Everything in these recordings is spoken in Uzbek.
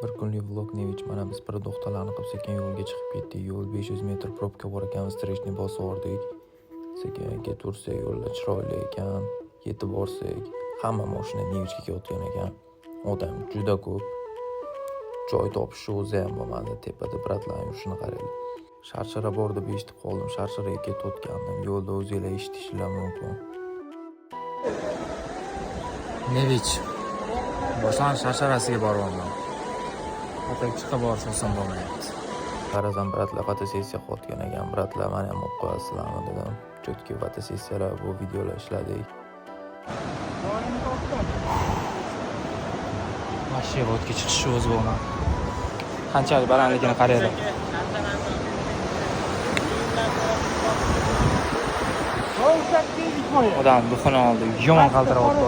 Bir kunlik vlog Nevich. Mana biz bir do'xtalarni qilib sekin yo'lga chiqib ketdik. Yo'l 500 metr probka bor ekan, встречный bosib oldik. Sekin ketaversak yo'lda chiroyli ekan. Yetib borsak, hamma mashina Nevichga ketayotgan ekan. Odam juda ko'p. Joy topish o'zi ham bo'lmadi. Tepada bratlar yurishini qaraylik. Sharshara bor deb eshitib qoldim. Sharsharaga ketayotgandim. Yo'lda o'zinglar eshitishingiz mumkin. Nevich. Boshlan Sharsharasiga boryapman. Atak chiqib borish oson bo'lmayapti. Qarasam bratlar fotosessiya qotgan ekan. Bratlar meni ham olib qo'yasizlarmi dedim. Chotki fotosessiyalar bu videolar ishladik. Mashina o'tga chiqishi o'zi bo'lmadi. Qanchalik balandligini qaraylik. Odam duxini oldi, yomon qaltirab oldi.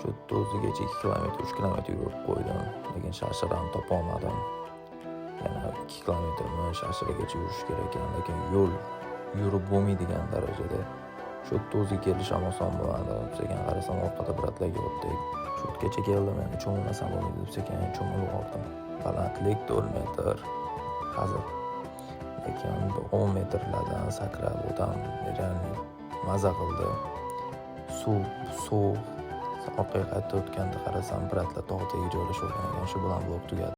Shu o'zigacha 2 kilometr, 3 kilometr yurib qo'ydim, lekin Sharsharani topa olmadim. Yana 2 kilometrni Sharsharaga yurish kerak ekan, lekin yo'l yurib bo'lmaydigan darajada. Shu o'ziga kelish ham oson bo'lmadi. Sekin qarasam orqada bratlarga o'tdik. Shu yergacha keldim, endi cho'milmasam bo'lmaydi deb sekin cho'milib oldim. Balandlik 4 metr. Hozir lekin 10 metrlardan sakrab o'tam, ya'ni maza qildi. Suv orqaga qaytib o'tganda qarasam bratlar tog'dagi joylashib olgan ekan. Shu bilan vlog tugadi.